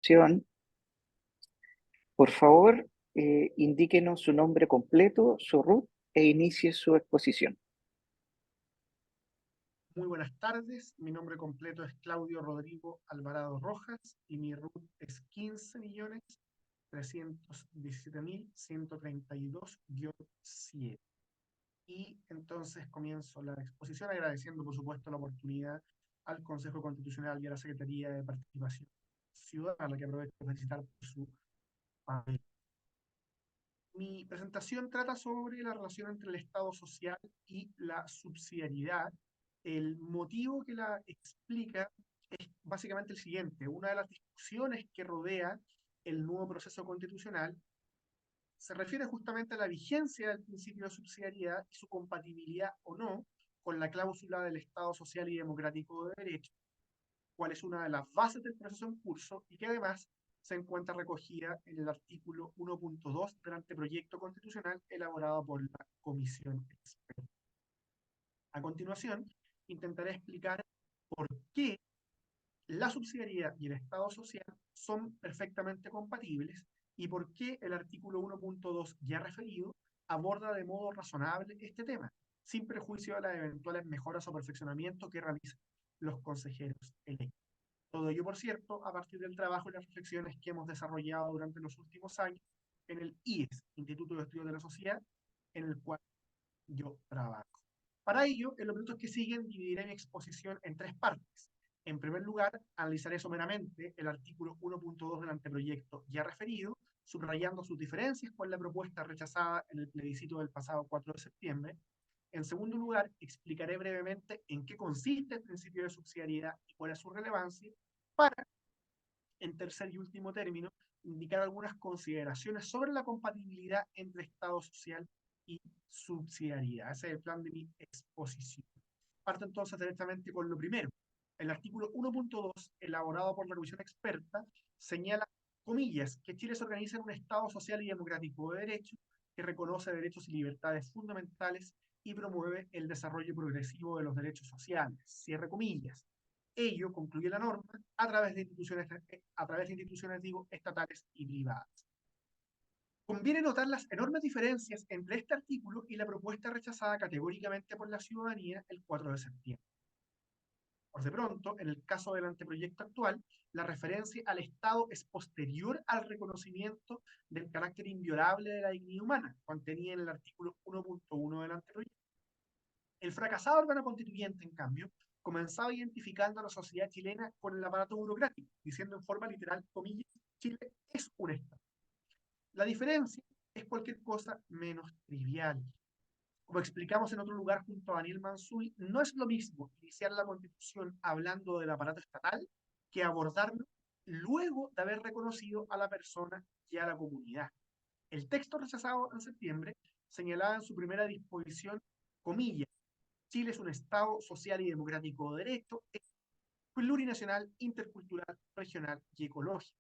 presentación. Por favor, indíquenos su nombre completo, su RUT e inicie su exposición. Muy buenas tardes, mi nombre completo es Claudio Rodrigo Alvarado Rojas y mi RUT es 15.317.132-7. Y entonces comienzo la exposición agradeciendo por supuesto la oportunidad al Consejo Constitucional y a la Secretaría de Participación Ciudadana, a la que aprovecho para felicitar por su papel. Mi presentación trata sobre la relación entre el Estado social y la subsidiariedad. El motivo que la explica es básicamente el siguiente. Una de las discusiones que rodea el nuevo proceso constitucional se refiere justamente a la vigencia del principio de subsidiariedad y su compatibilidad o no con la cláusula del Estado social y democrático de derecho, cuál es una de las bases del proceso en curso y que además se encuentra recogida en el artículo 1.2 del anteproyecto constitucional elaborado por la Comisión Experta. A continuación, intentaré explicar por qué la subsidiariedad y el Estado social son perfectamente compatibles y por qué el artículo 1.2 ya referido aborda de modo razonable este tema, sin prejuicio de las eventuales mejoras o perfeccionamientos que realicen los consejeros electos. Todo ello, por cierto, a partir del trabajo y las reflexiones que hemos desarrollado durante los últimos años en el IES, Instituto de Estudios de la Sociedad, en el cual yo trabajo. Para ello, en los minutos que siguen, dividiré mi exposición en tres partes. En primer lugar, analizaré someramente el artículo 1.2 del anteproyecto ya referido, subrayando sus diferencias con la propuesta rechazada en el plebiscito del pasado 4 de septiembre. En segundo lugar, explicaré brevemente en qué consiste el principio de subsidiariedad y cuál es su relevancia, para, en tercer y último término, indicar algunas consideraciones sobre la compatibilidad entre Estado social y subsidiariedad. Ese es el plan de mi exposición. Parto entonces directamente con lo primero. El artículo 1.2, elaborado por la Comisión Experta, señala, comillas, que Chile se organiza en un Estado social y democrático de derecho que reconoce derechos y libertades fundamentales y promueve el desarrollo progresivo de los derechos sociales. Cierre comillas. Ello, concluye la norma, a través de instituciones estatales y privadas. Conviene notar las enormes diferencias entre este artículo y la propuesta rechazada categóricamente por la ciudadanía el 4 de septiembre. Por de pronto, en el caso del anteproyecto actual, la referencia al Estado es posterior al reconocimiento del carácter inviolable de la dignidad humana, contenida en el artículo 1.1 del anteproyecto. El fracasado órgano constituyente, en cambio, comenzaba identificando a la sociedad chilena con el aparato burocrático, diciendo en forma literal, comillas, Chile es un Estado. La diferencia es cualquier cosa menos trivial. Como explicamos en otro lugar junto a Daniel Mansuy, no es lo mismo iniciar la Constitución hablando del aparato estatal que abordarlo luego de haber reconocido a la persona y a la comunidad. El texto rechazado en septiembre señalaba en su primera disposición, comillas, Chile es un Estado social y democrático de derecho, plurinacional, intercultural, regional y ecológico.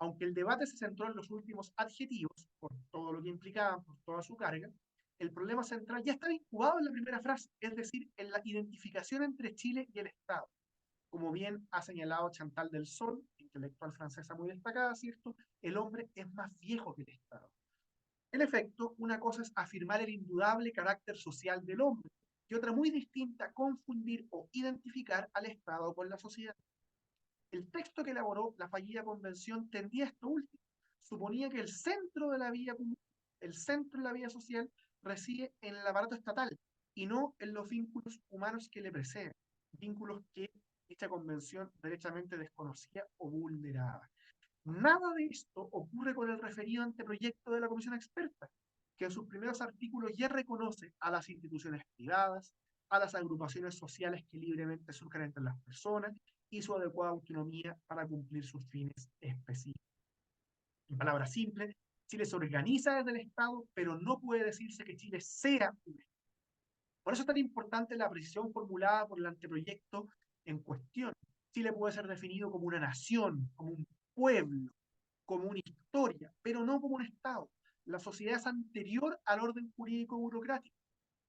Aunque el debate se centró en los últimos adjetivos, por todo lo que implicaban, por toda su carga, el problema central ya está incubado en la primera frase, es decir, en la identificación entre Chile y el Estado. Como bien ha señalado Chantal del Sol, intelectual francesa muy destacada, ¿cierto? El hombre es más viejo que el Estado. En efecto, una cosa es afirmar el indudable carácter social del hombre y otra muy distinta, confundir o identificar al Estado con la sociedad. El texto que elaboró la fallida convención tendía a esto último. Suponía que el centro de la vida común, el centro de la vida social, reside en el aparato estatal y no en los vínculos humanos que le preceden, vínculos que esta convención derechamente desconocía o vulneraba. Nada de esto ocurre con el referido anteproyecto de la Comisión Experta, que en sus primeros artículos ya reconoce a las instituciones privadas, a las agrupaciones sociales que libremente surcan entre las personas y su adecuada autonomía para cumplir sus fines específicos. En palabras simples, Chile se organiza desde el Estado, pero no puede decirse que Chile sea un Estado. Por eso es tan importante la precisión formulada por el anteproyecto en cuestión. Chile puede ser definido como una nación, como un pueblo, como una historia, pero no como un Estado. La sociedad es anterior al orden jurídico burocrático.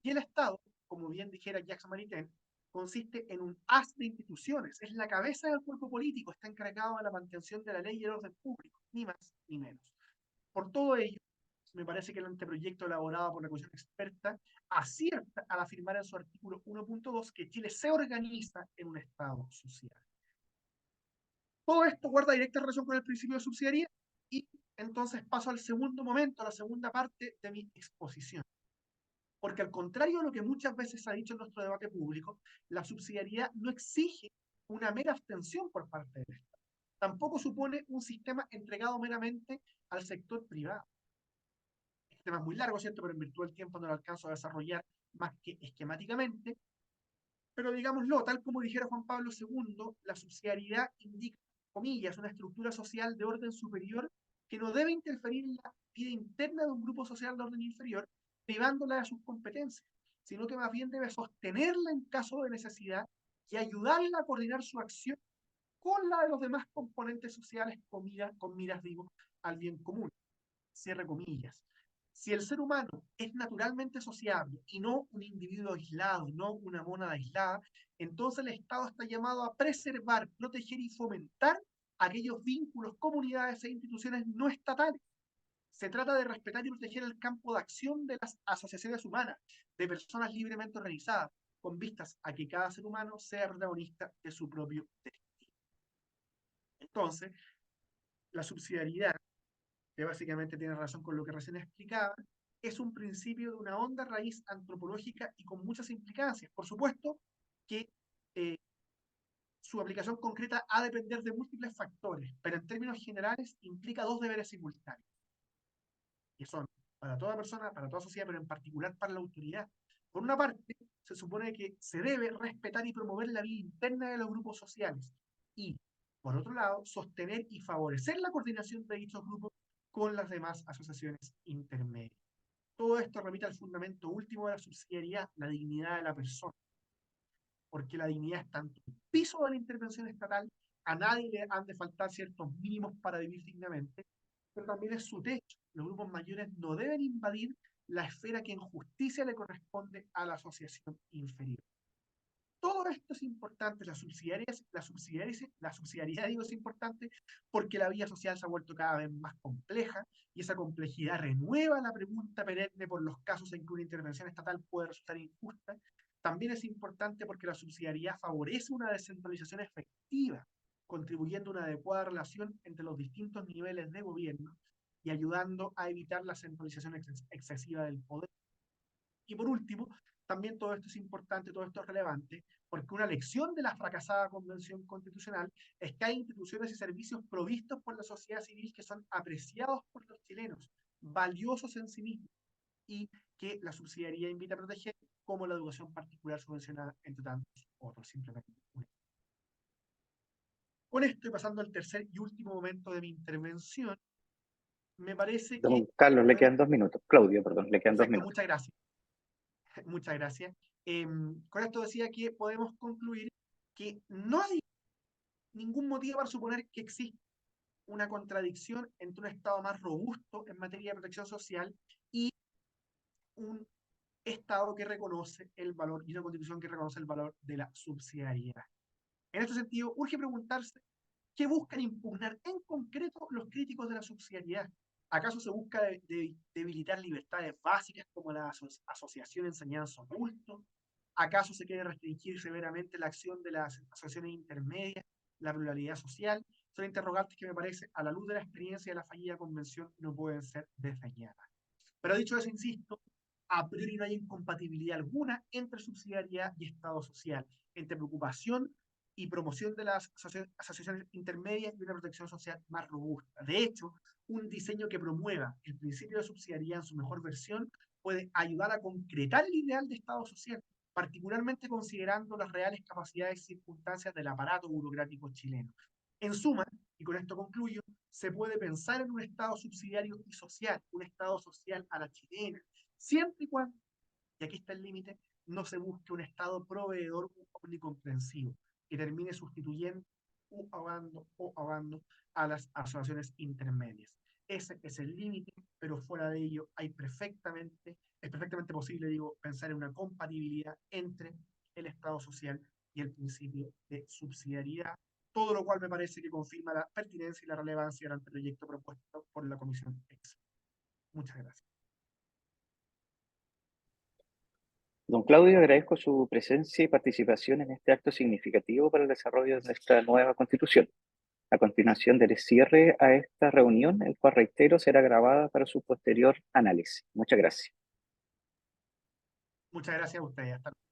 Y el Estado, como bien dijera Jacques Maritain, consiste en un haz de instituciones, es la cabeza del cuerpo político, está encargado de la mantención de la ley y el orden público, ni más ni menos. Por todo ello, me parece que el anteproyecto elaborado por la Comisión Experta acierta al afirmar en su artículo 1.2 que Chile se organiza en un Estado social. Todo esto guarda directa relación con el principio de subsidiariedad y entonces paso al segundo momento, a la segunda parte de mi exposición. Porque al contrario de lo que muchas veces se ha dicho en nuestro debate público, la subsidiariedad no exige una mera abstención por parte del Estado. Tampoco supone un sistema entregado meramente al sector privado. Este tema es muy largo, ¿cierto? Pero en virtud del tiempo no lo alcanzo a desarrollar más que esquemáticamente. Pero digámoslo, tal como dijera Juan Pablo II, la subsidiariedad indica, comillas, una estructura social de orden superior que no debe interferir en la vida interna de un grupo social de orden inferior, privándola de sus competencias, sino que más bien debe sostenerla en caso de necesidad y ayudarla a coordinar su acción con la de los demás componentes sociales con miras, digo, al bien común. Cierre comillas. Si el ser humano es naturalmente sociable y no un individuo aislado, no una mónada aislada, entonces el Estado está llamado a preservar, proteger y fomentar aquellos vínculos, comunidades e instituciones no estatales. Se trata de respetar y proteger el campo de acción de las asociaciones humanas, de personas libremente organizadas, con vistas a que cada ser humano sea protagonista de su propio destino. Entonces, la subsidiariedad, que básicamente tiene relación con lo que recién explicaba, es un principio de una honda raíz antropológica y con muchas implicancias. Por supuesto que eh, su aplicación concreta ha de depender de múltiples factores, pero en términos generales implica dos deberes simultáneos, que son para toda persona, para toda sociedad, pero en particular para la autoridad. Por una parte, se supone que se debe respetar y promover la vida interna de los grupos sociales y, por otro lado, sostener y favorecer la coordinación de dichos grupos con las demás asociaciones intermedias. Todo esto remite al fundamento último de la subsidiariedad, la dignidad de la persona, porque la dignidad es tanto el piso de la intervención estatal, a nadie le han de faltar ciertos mínimos para vivir dignamente, pero también es su techo. Los grupos mayores no deben invadir la esfera que en justicia le corresponde a la asociación inferior. Todo esto es importante, la subsidiariedad digo, es importante porque la vida social se ha vuelto cada vez más compleja y esa complejidad renueva la pregunta perenne por los casos en que una intervención estatal puede resultar injusta. También es importante porque la subsidiariedad favorece una descentralización efectiva, contribuyendo a una adecuada relación entre los distintos niveles de gobierno y ayudando a evitar la centralización excesiva del poder. Y por último, también todo esto es importante, todo esto es relevante, porque una lección de la fracasada Convención Constitucional es que hay instituciones y servicios provistos por la sociedad civil que son apreciados por los chilenos, valiosos en sí mismos, y que la subsidiariedad invita a proteger, como la educación particular subvencionada, entre tantos otros, simplemente. Con esto, y pasando al tercer y último momento de mi intervención, me parece que Don Carlos, le podemos... quedan 2 minutos. Claudio, perdón, le quedan dos Perfecto, minutos. muchas gracias. Muchas gracias. Con esto decía que podemos concluir que no hay ningún motivo para suponer que existe una contradicción entre un Estado más robusto en materia de protección social y un Estado que reconoce el valor y una Constitución que reconoce el valor de la subsidiariedad. En este sentido, urge preguntarse qué buscan impugnar en concreto los críticos de la subsidiariedad. ¿Acaso se busca debilitar libertades básicas como la asociación, enseñanza o culto? ¿Acaso se quiere restringir severamente la acción de las asociaciones intermedias, la pluralidad social? Son interrogantes que me parece, a la luz de la experiencia de la fallida convención, no pueden ser desdeñadas. Pero dicho eso, insisto, a priori no hay incompatibilidad alguna entre subsidiariedad y Estado social, entre preocupación y promoción de las asociaciones intermedias y una protección social más robusta. De hecho, un diseño que promueva el principio de subsidiariedad en su mejor versión puede ayudar a concretar el ideal de Estado social, particularmente considerando las reales capacidades y circunstancias del aparato burocrático chileno. En suma, y con esto concluyo, se puede pensar en un Estado subsidiario y social, un Estado social a la chilena, siempre y cuando, y aquí está el límite, no se busque un Estado proveedor omnicomprensivo que termine sustituyendo o ahogando a las asociaciones intermedias. Ese es el límite, pero fuera de ello es perfectamente posible, digo, pensar en una compatibilidad entre el Estado social y el principio de subsidiariedad, todo lo cual me parece que confirma la pertinencia y la relevancia del anteproyecto propuesto por la Comisión EXA. Muchas gracias. Don Claudio, agradezco su presencia y participación en este acto significativo para el desarrollo de nuestra nueva Constitución. A continuación del cierre a esta reunión, el cual reitero será grabada para su posterior análisis. Muchas gracias. Muchas gracias a ustedes. Hasta luego.